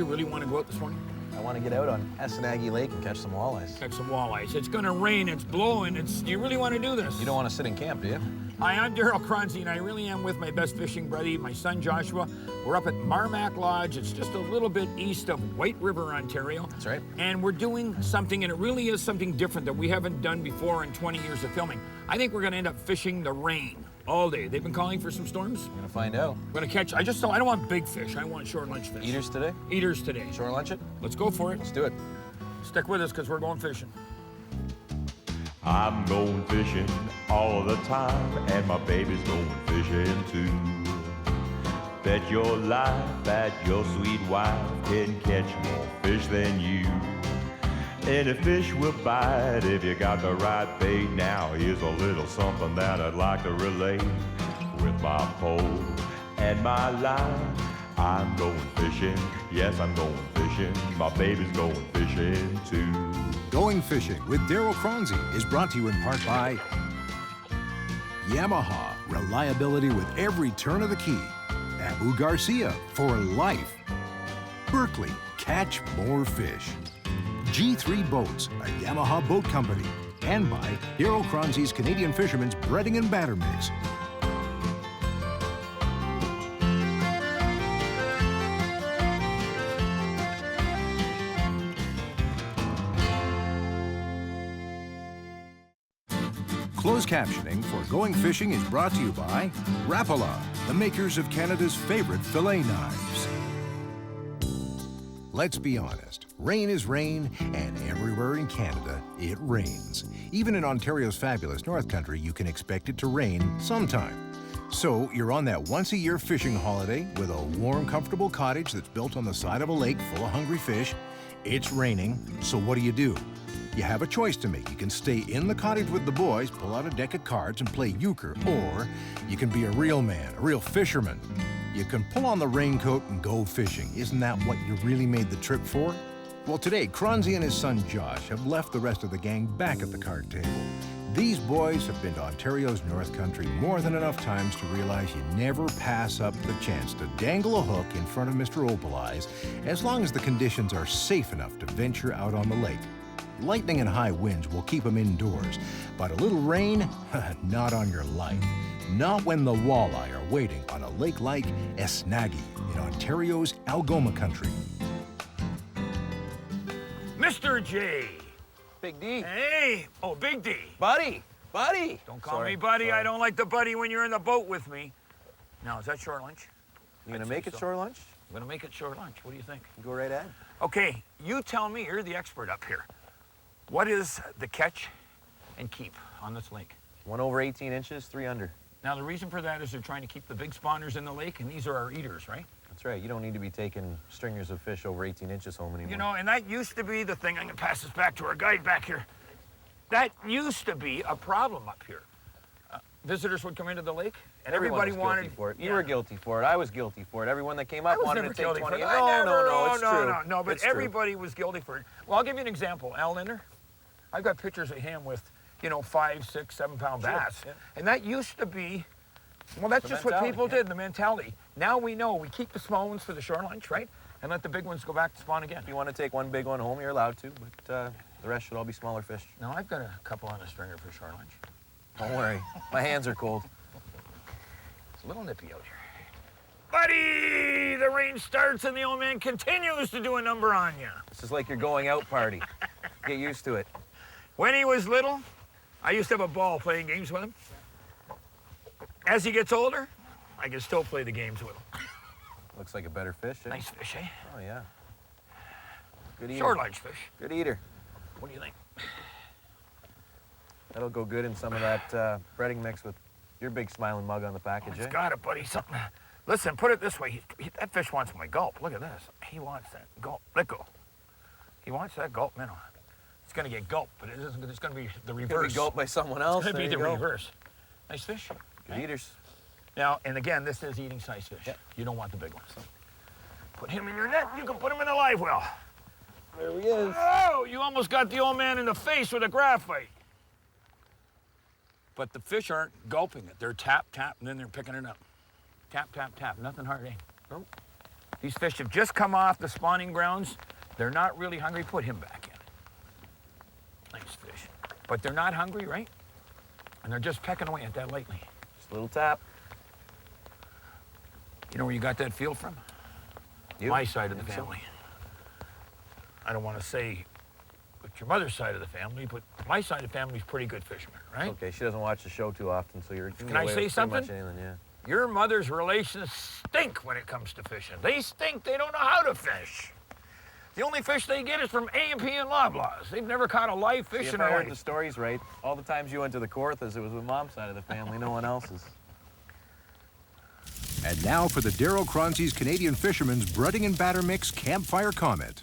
You really want to go out this morning? I want to get out on Esnagi Lake and catch some walleyes. Catch some walleyes. It's going to rain, it's blowing, you really want to do this? You don't want to sit in camp, do you? Hi, I'm Darryl Choronzey, and I really am with my best fishing buddy, my son Joshua. We're up at Marmac Lodge. It's just a little bit east of White River, Ontario. That's right. And we're doing something, and it really is something different that we haven't done before in 20 years of filming. I think we're going to end up fishing the rain all day. They've been calling for some storms. We're going to find out. We're going to catch, I don't want big fish. I want short lunch fish. Eaters today? Eaters today. Short lunch it? Let's go for it. Let's do it. Stick with us, because we're going fishing. I'm going fishing all the time, and my baby's going fishing too. Bet your life that your sweet wife can catch more fish than you. Any fish will bite if you got the right bait. Now here's a little something that I'd like to relate. With my pole and my line, I'm going fishing. Yes, I'm going fishing. My baby's going fishing too. Going Fishing with Darryl Choronzey is brought to you in part by Yamaha, reliability with every turn of the key. Abu Garcia, for life. Berkeley, catch more fish. G3 Boats, a Yamaha boat company. And by Darryl Choronzey's Canadian Fisherman's Breading and Batter Mix. Closed captioning for Going Fishing is brought to you by Rapala, the makers of Canada's favorite fillet knives. Let's be honest, rain is rain, and everywhere in Canada, it rains. Even in Ontario's fabulous North Country, you can expect it to rain sometime. So you're on that once-a-year fishing holiday with a warm, comfortable cottage that's built on the side of a lake full of hungry fish. It's raining, so what do? You have a choice to make. You can stay in the cottage with the boys, pull out a deck of cards and play euchre, or you can be a real man, a real fisherman. You can pull on the raincoat and go fishing. Isn't that what you really made the trip for? Well, today, Choronzey and his son Josh have left the rest of the gang back at the card table. These boys have been to Ontario's North Country more than enough times to realize you never pass up the chance to dangle a hook in front of Mr. Opal Eyes, as long as the conditions are safe enough to venture out on the lake. Lightning and high winds will keep them indoors, but a little rain, not on your life. Not when the walleye are waiting on a lake like Esnagi in Ontario's Algoma country. Mr. J. Big D. Hey. Oh, Big D. Buddy. Don't call me buddy. Sorry. I don't like the buddy when you're in the boat with me. Now, is that short lunch? You gonna make it short lunch? I'm gonna make it short lunch. What do you think? Go right ahead. Okay, you tell me. You're the expert up here. What is the catch and keep on this lake? 1 over 18 inches, 3 under. Now, the reason for that is they're trying to keep the big spawners in the lake, and these are our eaters, right? That's right. You don't need to be taking stringers of fish over 18 inches home anymore. You know, and that used to be the thing. I'm going to pass this back to our guide back here. That used to be a problem up here. Visitors would come into the lake, and everybody wanted... Guilty for it. You were guilty for it. I was guilty for it. Everyone that came up wanted to take 20. No, but everybody was guilty for it. Well, I'll give you an example. Al Linder, I've got pictures of him with, 5, 6, 7 pound bass. Yeah. And that used to be, well, that's just what people did, the mentality. Now we know we keep the small ones for the short lunch, right? And let the big ones go back to spawn again. If you want to take one big one home, you're allowed to, but the rest should all be smaller fish. No, I've got a couple on a stringer for short lunch. Don't worry, my hands are cold. It's a little nippy out here. Buddy, the rain starts and the old man continues to do a number on you. This is like your going out party. Get used to it. When he was little, I used to have a ball playing games with him. As he gets older, I can still play the games with him. Looks like a better fish, eh? Nice fish, eh? Oh, yeah. Good eater. Short lunch fish. Good eater. What do you think? That'll go good in some of that breading mix with your big smiling mug on the package, eh? It's got it, buddy. Something. Listen, put it this way. That fish wants my gulp. Look at this. He wants that gulp. Let go. He wants that gulp minnow. It's going to get gulp, but it's going to be the reverse. It's going to be gulped by someone else. It's going to be the reverse. Nice fish. Good eaters. Now, and again, this is eating size fish. Yep. You don't want the big ones. So put him in your net. You can put him in the live well. There he is. Oh, you almost got the old man in the face with a graphite. But the fish aren't gulping it. They're tap, tap, and then they're picking it up. Tap, tap, tap. Nothing hard, eh? Nope. These fish have just come off the spawning grounds. They're not really hungry. Put him back in. Nice fish. But they're not hungry, right? And they're just pecking away at that lightly. Just a little tap. You know where you got that feel from? You? My side of the family. I don't want to say with your mother's side of the family, but my side of the family's pretty good fishermen, right? Okay, she doesn't watch the show too often, so you're. Can I say something? Much anything, yeah. Your mother's relations stink when it comes to fishing. They stink. They don't know how to fish. The only fish they get is from A&P and Loblaws. They've never caught a live fish See, in if I their heard the life. stories right, all the times you went to the Kawarthas, it was with Mom's side of the family, no one else's. And now for the Darryl Choronzey's Canadian Fisherman's Breading and Batter Mix Campfire Comment.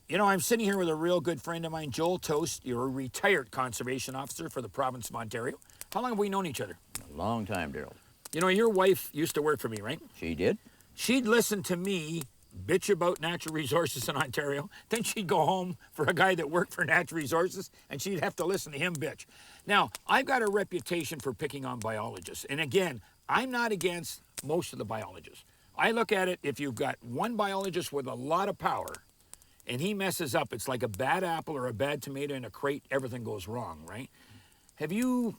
You know, I'm sitting here with a real good friend of mine, Joel Toast. You're a retired conservation officer for the province of Ontario. How long have we known each other? A long time, Darryl. You know, your wife used to work for me, right? She did? She'd listen to me bitch about natural resources in Ontario. Then she'd go home for a guy that worked for natural resources, and she'd have to listen to him bitch. Now, I've got a reputation for picking on biologists. And again, I'm not against most of the biologists. I look at it, if you've got one biologist with a lot of power, and he messes up, it's like a bad apple or a bad tomato in a crate, everything goes wrong, right? Have you,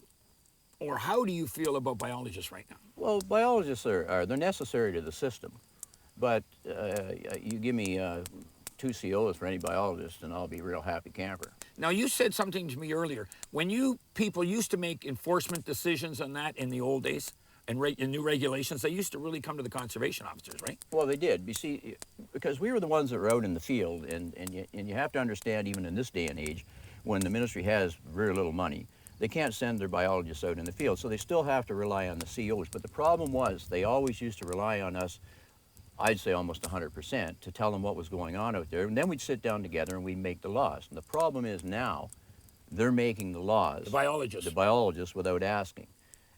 or how do you feel about biologists right now? Well, biologists they're necessary to the system. But you give me 2 COs for any biologist, and I'll be a real happy camper. Now, you said something to me earlier. When people used to make enforcement decisions on that in the old days, and new regulations, they used to really come to the conservation officers, right? Well, they did. You see, because we were the ones that were out in the field, and you have to understand, even in this day and age, when the ministry has very little money, they can't send their biologists out in the field, so they still have to rely on the COs. But the problem was, they always used to rely on us, I'd say almost 100%, to tell them what was going on out there, and then we'd sit down together and we'd make the laws. And the problem is now, they're making the laws. The biologists. The biologists without asking.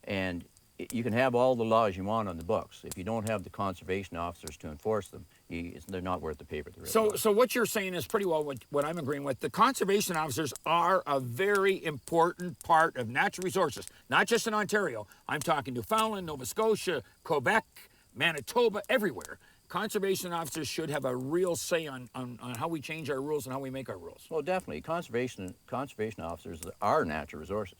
And you can have all the laws you want on the books. If you don't have the conservation officers to enforce them, they're not worth the paper they're written on. So what you're saying is pretty well what I'm agreeing with. The conservation officers are a very important part of natural resources, not just in Ontario. I'm talking Newfoundland, Nova Scotia, Quebec, Manitoba, everywhere. Conservation officers should have a real say on how we change our rules and how we make our rules. Well, definitely. Conservation officers are natural resources.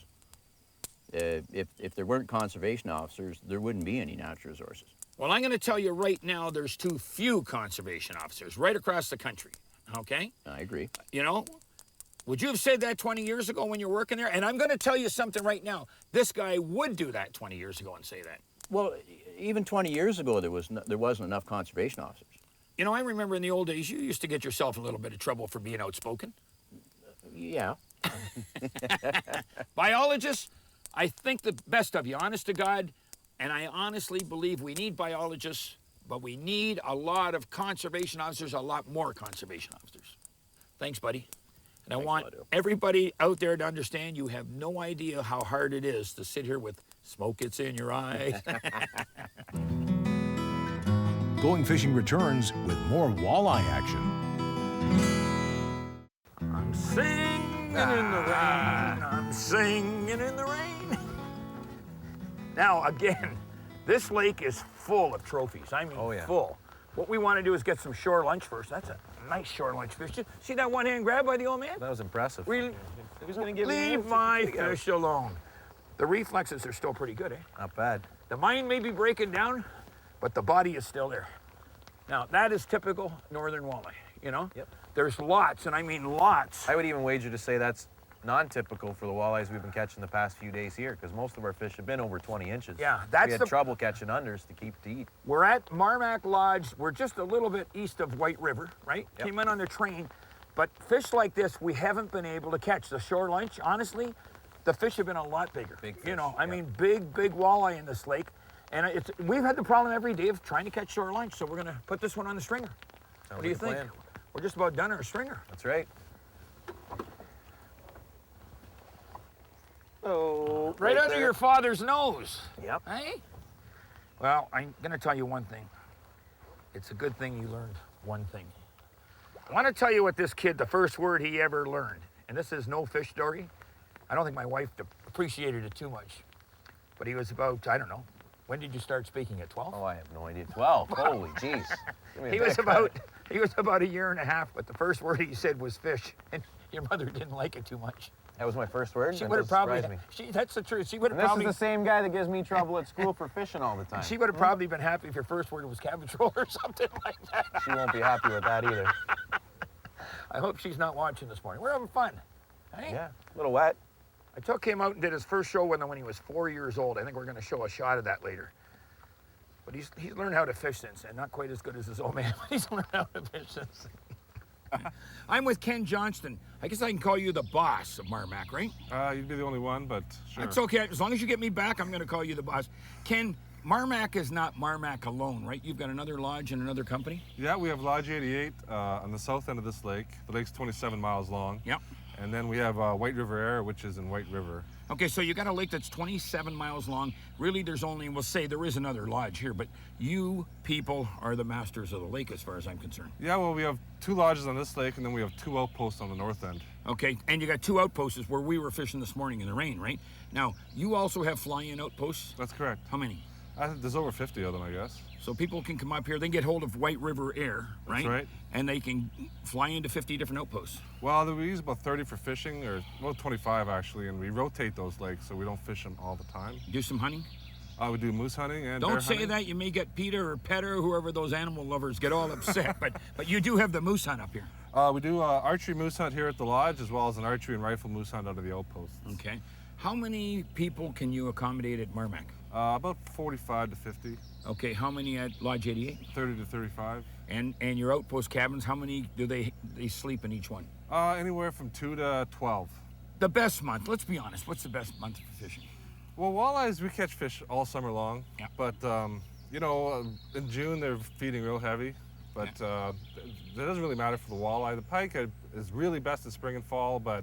If there weren't conservation officers, there wouldn't be any natural resources. Well, I'm going to tell you right now, there's too few conservation officers right across the country, okay? I agree. You know, would you have said that 20 years ago when you were working there? And I'm going to tell you something right now. This guy would do that 20 years ago and say that. Well, even 20 years ago, there wasn't enough conservation officers. You know, I remember in the old days, you used to get yourself in a little bit of trouble for being outspoken. Yeah. Biologists, I think the best of you, honest to God, and I honestly believe we need biologists, but we need a lot of conservation officers, a lot more conservation officers. Thanks, buddy. And I want everybody out there to understand you have no idea how hard it is to sit here with smoke gets in your eyes. Going Fishing returns with more walleye action. I'm singing in the rain, I'm singing in the rain. Now, again, this lake is full of trophies. I mean, full. What we want to do is get some shore lunch first. That's a nice shore lunch fish. See that one-hand grab by the old man? That was impressive. Really? Who's gonna give Leave my fish alone. The reflexes are still pretty good, eh? Not bad. The mind may be breaking down, but the body is still there. Now, that is typical northern walleye, you know? Yep. There's lots, and I mean lots. I would even wager to say that's non-typical for the walleyes we've been catching the past few days here, because most of our fish have been over 20 inches. Yeah, we had trouble catching unders to eat. We're at Marmac Lodge. We're just a little bit east of White River, right? Yep. Came in on the train, but fish like this we haven't been able to catch. The shore lunch, honestly, the fish have been a lot bigger. Big fish, you know, I mean, big walleye in this lake. And we've had the problem every day of trying to catch shore lunch, so we're gonna put this one on the stringer. What do you think? Plan. We're just about done our stringer. That's right. Oh, Right under your father's nose. Yep. Hey? Well, I'm gonna tell you one thing. It's a good thing you learned one thing. I wanna tell you what this kid, the first word he ever learned, and this is no fish story. I don't think my wife appreciated it too much, but he was about, I don't know, When did you start speaking? At 12? Oh, I have no idea. 12. Holy jeez. Give me a He bit was of credit. he was about a year and a half, but the first word he said was fish, and your mother didn't like it too much. That was my first word. She That would have does probably. surprise me. That's the truth. She would have And this probably. is the same guy that gives me trouble at school for fishing all the time. She would have probably been happy if your first word was cabbage roll or something like that. She won't be happy with that either. I hope she's not watching this morning. We're having fun. Hey? Yeah, a little wet. I took him out and did his first show when he was 4 years old. I think we're going to show a shot of that later. But he's learned how to fish since, and not quite as good as his old man, but he's learned how to fish since. I'm with Ken Johnston. I guess I can call you the boss of Marmac, right? You'd be the only one, but sure. That's okay. As long as you get me back, I'm going to call you the boss. Ken, Marmac is not Marmac alone, right? You've got another lodge and another company? Yeah, we have Lodge 88 on the south end of this lake. The lake's 27 miles long. Yep. And then we have White River Air, which is in White River. Okay, so you got a lake that's 27 miles long. Really, there's only, we'll say there is another lodge here, but you people are the masters of the lake as far as I'm concerned. Yeah, well, we have 2 lodges on this lake, and then we have 2 outposts on the north end. Okay, and you got 2 outposts where we were fishing this morning in the rain, right? Now, you also have fly-in outposts? That's correct. How many? There's over 50 of them, I guess. So people can come up here, they can get hold of White River Air, right? That's right. And they can fly into 50 different outposts. Well, we use about 30 for fishing, or about 25 actually, and we rotate those lakes so we don't fish them all the time. Do some hunting? We do moose hunting and Don't bear say hunting. that, you may get Peter or Petter, whoever those animal lovers get all upset, but you do have the moose hunt up here. We do archery moose hunt here at the lodge, as well as an archery and rifle moose hunt under the outposts. Okay. How many people can you accommodate at Marmac? About 45 to 50. Okay, how many at Lodge 88? 30 to 35. And your outpost cabins, how many do they sleep in each one? Anywhere from 2 to 12. The best month, let's be honest, what's the best month for fishing? Well, walleyes, we catch fish all summer long. Yeah. But, you know, in June they're feeding real heavy. But it doesn't really matter for the walleye. The pike is really best in spring and fall, but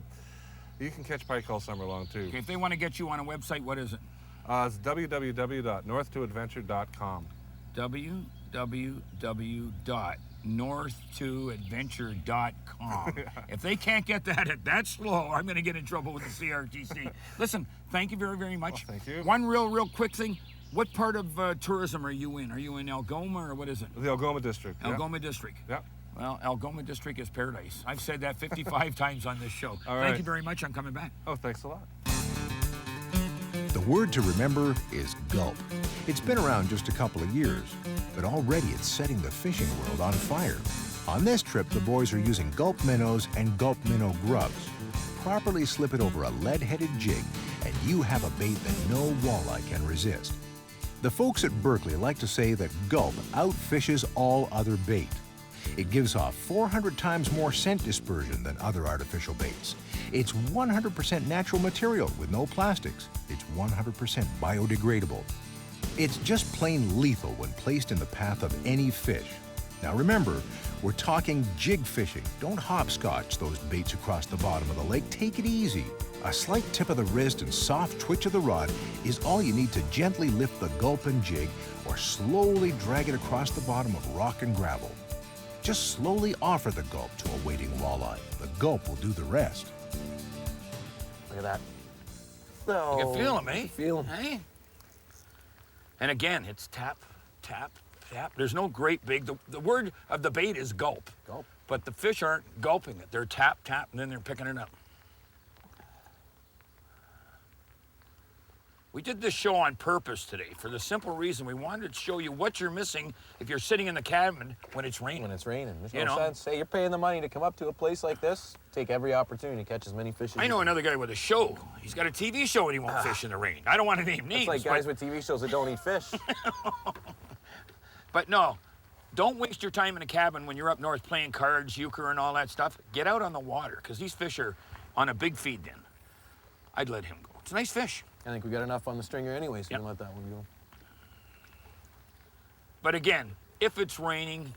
you can catch pike all summer long too. Okay, if they want to get you on a website, what is it? It's www.north2adventure.com. www.north2adventure.com. If they can't get that at that slow, I'm going to get in trouble with the CRTC. Listen, thank you very, very much. Well, thank you. One real quick thing. What part of tourism are you in? Are you in Algoma or what is it? The Algoma district. Algoma District. Yeah. Well, Algoma District is paradise. I've said that 55 times on this show. All Thank right. you very much. I'm coming back. Oh, thanks a lot. The word to remember is Gulp. It's been around just a couple of years, but already it's setting the fishing world on fire. On this trip, the boys are using Gulp minnows and Gulp minnow grubs. Properly slip it over a lead-headed jig, and you have a bait that no walleye can resist. The folks at Berkeley like to say that Gulp outfishes all other bait. It gives off 400 times more scent dispersion than other artificial baits. It's 100% natural material with no plastics. It's 100% biodegradable. It's just plain lethal when placed in the path of any fish. Now remember, we're talking jig fishing. Don't hopscotch those baits across the bottom of the lake. Take it easy. A slight tip of the wrist and soft twitch of the rod is all you need to gently lift the Gulp and jig or slowly drag it across the bottom of rock and gravel. Just slowly offer the Gulp to a waiting walleye. The Gulp will do the rest. Look at that. No. You can feel them, eh? I can feel 'em. Hey? And again, it's tap, tap, tap. There's no great big, the word of the bait is gulp. Gulp. But the fish aren't gulping it. They're tap, tap, and then they're picking it up. We did this show on purpose today for the simple reason we wanted to show you what you're missing if you're sitting in the cabin when it's raining. When it's raining, there's You no know? sense. Hey, you're paying the money to come up to a place like this. Take every opportunity to catch as many fish as I you know can. another guy with a show. He's got a TV show and he won't fish in the rain. I don't want to name names. It's like guys but, with TV shows that don't eat fish. but no, don't waste your time in a cabin when you're up north playing cards, euchre, and all that stuff. Get out on the water because these fish are on a big feed then. I'd let him go. It's a nice fish. I think we got enough on the stringer anyway, so we Yep. can let that one go. But again, if it's raining,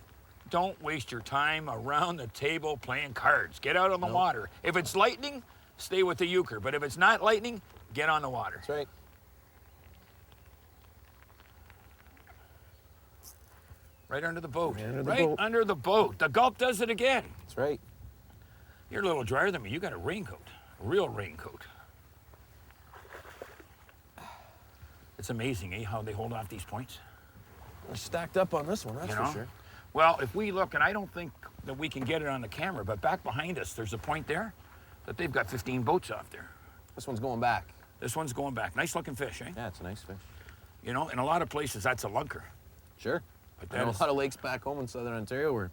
don't waste your time around the table playing cards. Get out on the water. If it's lightning, stay with the euchre. But if it's not lightning, get on the water. That's right. Right under the boat. Right under the Right boat. under the boat. The Gulp does it again. That's right. You're a little drier than me. You got a raincoat, a real raincoat. It's amazing, eh, how they hold off these points. We're stacked up on this one, that's for sure. Well, if we look, and I don't think that we can get it on the camera, but back behind us, there's a point there that they've got 15 boats off there. This one's going back. This one's going back. Nice looking fish, eh? Yeah, it's a nice fish. You know, in a lot of places, that's a lunker. Sure. But I know a lot of lakes back home in southern Ontario where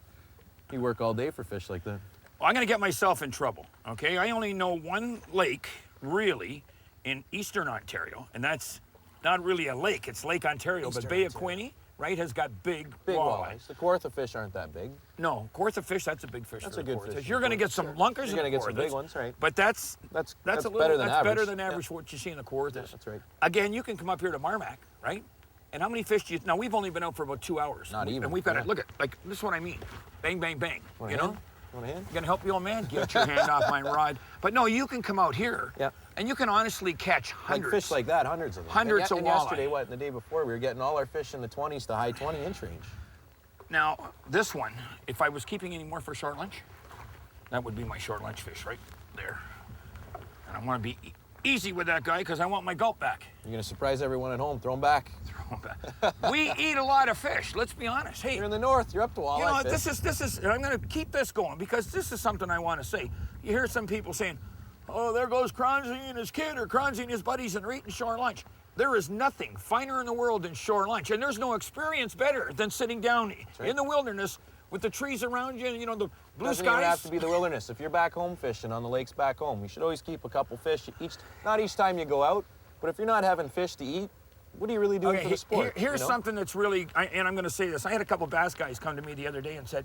you work all day for fish like that. Well, I'm going to get myself in trouble, okay? I only know one lake, really, in eastern Ontario, and that's not really a lake. It's Lake Ontario, but Bay of Quinte, right, has got big walleyes. The Kawartha fish aren't that big. No, Kawartha fish, that's a big fish. That's a good fish. You're going to get some lunkers You're going to get some big ones, right? But that's better than average. Better than average for what you see in the Kawarthas. Yeah, that's right. Again, you can come up here to Marmac, right? And how many fish do you... Now, we've only been out for about 2 hours. Not even. And we've got to... Look at... Like, this is what I mean. Bang, bang, bang. You know? Want a hand? You gonna help the old man? Get your hand off my rod. But no, you can come out here, and you can honestly catch hundreds. Like fish like that, hundreds of them. Hundreds of and walleye. Yesterday, and the day before, we were getting all our fish in the 20s to high 20-inch range. Now, this one, if I was keeping any more for short lunch, that would be my short lunch fish right there. And I want to be easy with that guy because I want my gulp back. You're gonna surprise everyone at home. Throw them back. We eat a lot of fish. Let's be honest. Hey, you're in the north. You're up to walleye. You know, fish. this is. And I'm going to keep this going because this is something I want to say. You hear some people saying, "Oh, there goes Choronzey and his kid, or Choronzey and his buddies, and they're eating shore lunch." There is nothing finer in the world than shore lunch, and there's no experience better than sitting down in the wilderness with the trees around you, and you know the blue Doesn't skies. even have to be the wilderness. If you're back home fishing on the lakes back home, you should always keep a couple fish not each time you go out, but if you're not having fish to eat, what are you really doing for the sport? Here's something that's really, and I'm going to say this. I had a couple bass guys come to me the other day and said,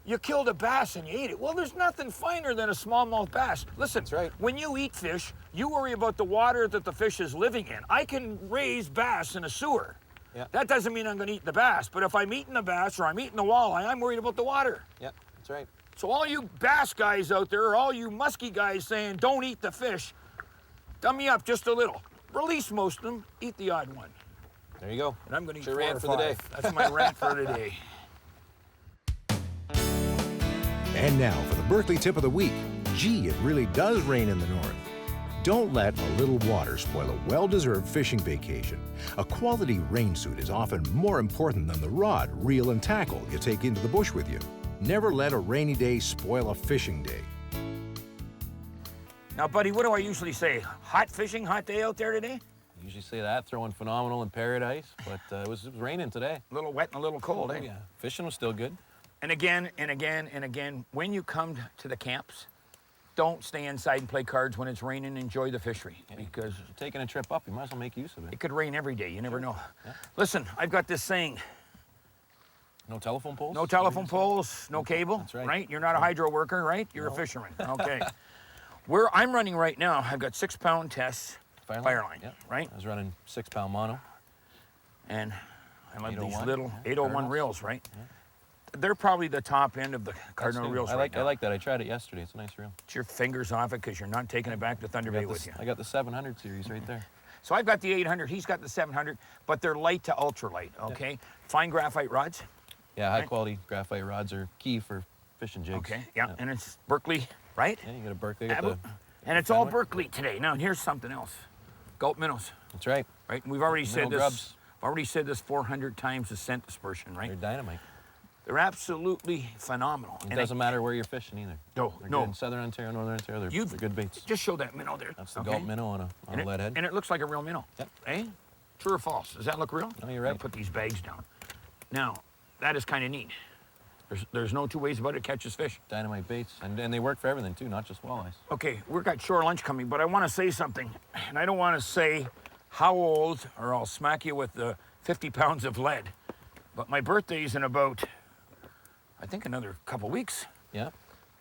"You killed a bass and you ate it." Well, there's nothing finer than a smallmouth bass. Listen, that's right. When you eat fish, you worry about the water that the fish is living in. I can raise bass in a sewer. Yeah. That doesn't mean I'm going to eat the bass, but if I'm eating the bass or I'm eating the walleye, I'm worried about the water. Yeah, that's right. So all you bass guys out there, or all you muskie guys saying, "Don't eat the fish," dummy up just a little. Release most of them, eat the odd one. There you go. And I'm going to eat your 4 rant or for 5. the day. That's my rant for today. And now for the Berkeley tip of the week. Gee, it really does rain in the north. Don't let a little water spoil a well-deserved fishing vacation. A quality rain suit is often more important than the rod, reel, and tackle you take into the bush with you. Never let a rainy day spoil a fishing day. Now, buddy, what do I usually say? Hot fishing, hot day out there today? I usually say that, throwing phenomenal in paradise, but it was raining today. A little wet and a little cold, eh? Yeah, fishing was still good. And again, and again, and again, when you come to the camps, don't stay inside and play cards when it's raining. Enjoy the fishery, because you're taking a trip up, you might as well make use of it. It could rain every day. You never know. Yeah. Listen, I've got this saying. No telephone poles? No telephone poles, no cable. That's right. You're not a hydro worker, right? You're a fisherman. Okay. Where I'm running right now, I've got 6-pound tests. Fireline, right? I was running 6-pound mono. And I love these 801, little 801 reels, right? Yeah. They're probably the top end of the Cardinal reels I right now. I like that. I tried it yesterday. It's a nice reel. Get your fingers off it because you're not taking it back to Thunder Bay with you. I got the 700 series right there. So I've got the 800. He's got the 700, but they're light to ultralight, okay? Fine graphite rods. Yeah, high-quality graphite rods are key for fishing jigs. Okay, yeah, and it's Berkeley, right? Yeah, you got a Berkeley. And it's all Berkeley today. Now, here's something else. Gulp minnows. That's right. Right, and we've already said this. Grubs. I've already said this 400 times, the scent dispersion, right? They're dynamite. They're absolutely phenomenal. It doesn't matter where you're fishing either. No, they're good in Southern Ontario, Northern Ontario, they're good baits. Just show that minnow there. That's the Gulp minnow on a lead head. And it looks like a real minnow. Yep. Eh? True or false? Does that look real? No, you're right. I'll put these bags down. Now, that is kind of neat. There's no two ways about it. It catches fish. Dynamite baits. And they work for everything, too, not just walleyes. Okay, we've got shore lunch coming, but I want to say something. And I don't want to say how old, or I'll smack you with the 50 pounds of lead. But my birthday's in about, I think, another couple weeks. Yeah.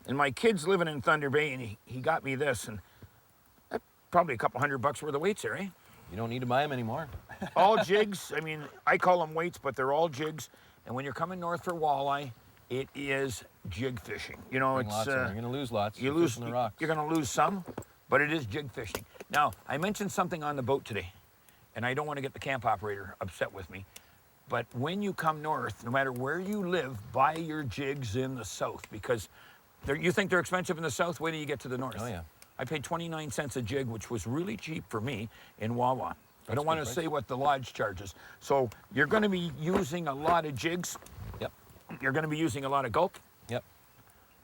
And my kid's living in Thunder Bay, and he got me this, and that's probably a couple $100 worth of weights there, eh? You don't need to buy them anymore. All jigs. I mean, I call them weights, but they're all jigs. And when you're coming north for walleye, it is jig fishing. You know, it's you're going to lose lots. You lose the rocks. You're going to lose some, but it is jig fishing. Now, I mentioned something on the boat today, and I don't want to get the camp operator upset with me, but when you come north, no matter where you live, buy your jigs in the south, because you think they're expensive in the south. Wait till you get to the north. Oh yeah. I paid 29 cents a jig, which was really cheap for me in Wawa. I don't want to say what the lodge charges. So you're going to be using a lot of jigs. Yep. You're going to be using a lot of Gulp. Yep.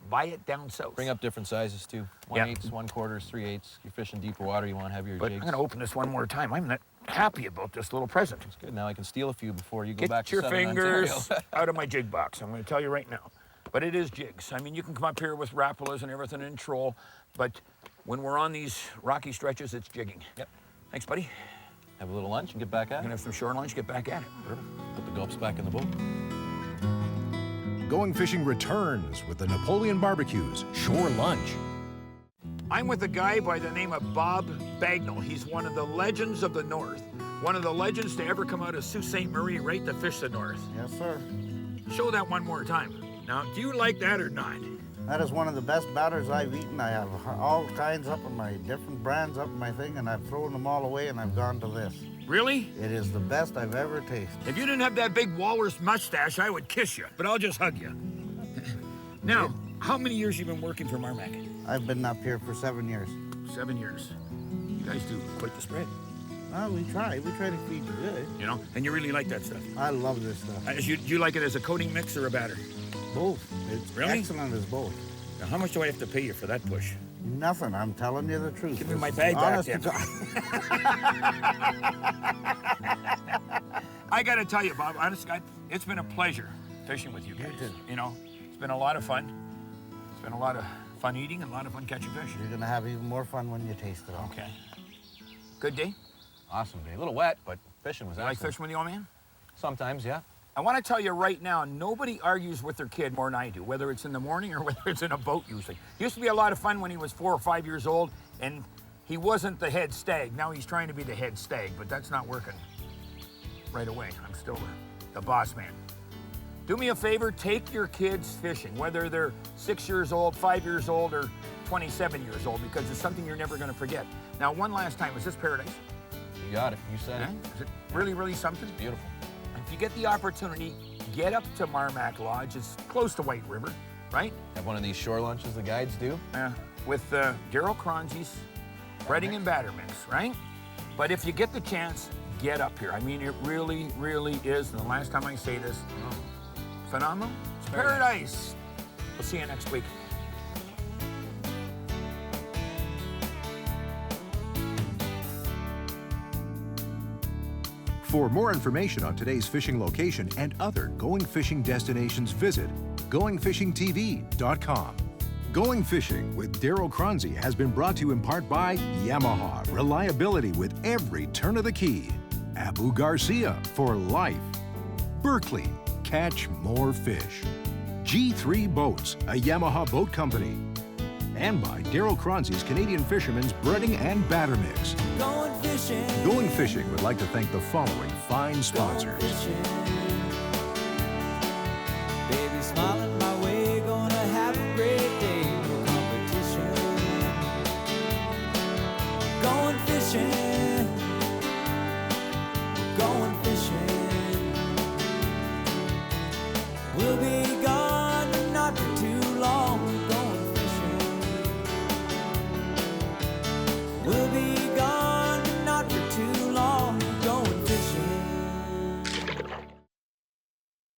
Buy it down south. Bring up different sizes too. 1/8, 1/4, 3/8. You're fishing deeper water, you want heavier But jigs. I'm going to open this one more time. I'm not happy about this little present. It's good. Now I can steal a few before you go Get back to your Southern fingers Ontario. out of my jig box. I'm going to tell you right now. But it is jigs. I mean, you can come up here with rapalas and everything and troll, but when we're on these rocky stretches, it's jigging. Yep. Thanks, buddy. Have a little lunch and get back I'm at going to it. have some shore lunch, get back at it. Put the Gulps back in the boat. Going Fishing returns with the Napoleon Barbecues Shore Lunch. I'm with a guy by the name of Bob Bagnall. He's one of the legends of the North. One of the legends to ever come out of Sault Ste. Marie, right, to fish the North. Yes, sir. Show that one more time. Now, do you like that or not? That is one of the best batters I've eaten. I have all kinds up in my different brands up in my thing, and I've thrown them all away, and I've gone to this. Really? It is the best I've ever tasted. If you didn't have that big walrus mustache, I would kiss you, but I'll just hug you. Now, how many years you been working for Marmac? I've been up here for 7 years. 7 years. You guys do quite the spread, Well, we try. We try to feed you good. you know? And you really like that stuff. I love this stuff. Do you like it as a coating mix or a batter? Both. It's Really? excellent as both. Now, how much do I have to pay you for that push? Nothing. I'm telling you the truth. Give me my It's bag back honest then. to God. I got to tell you, Bob, honest God, it's been a pleasure fishing with you guys. You know, it's been a lot of fun. It's been a lot of fun eating and a lot of fun catching fish. You're going to have even more fun when you taste it all. Okay. Good day. Awesome day. A little wet, but fishing was You like excellent. fishing with the old man? Sometimes, yeah. I want to tell you right now, nobody argues with their kid more than I do, whether it's in the morning or whether it's in a boat usually. Used to be a lot of fun when he was 4 or 5 years old and he wasn't the head stag. Now he's trying to be the head stag, but that's not working right away. I'm still the boss man. Do me a favor, take your kids fishing, whether they're 6 years old, 5 years old, or 27 years old, because it's something you're never going to forget. Now, one last time, is this paradise? You got it. You said Eh? it. Is it really, really something? Beautiful. If you get the opportunity, get up to Marmac Lodge. It's close to White River, right? Have one of these shore lunches the guides do. With Darryl Choronzey's breading and batter mix, right? But if you get the chance, get up here. I mean, it really, really is, and the last time I say this, phenomenal. It's paradise. We'll see you next week. For more information on today's fishing location and other going fishing destinations, visit goingfishingtv.com. Going Fishing with Darryl Choronzey has been brought to you in part by Yamaha, reliability with every turn of the key. Abu Garcia, for life. Berkeley, catch more fish. G3 Boats, a Yamaha boat company. And by Darryl Choronzey's Canadian Fisherman's Breading and Batter Mix. Going fishing. Going Fishing would like to thank the following fine sponsors. Baby smiling my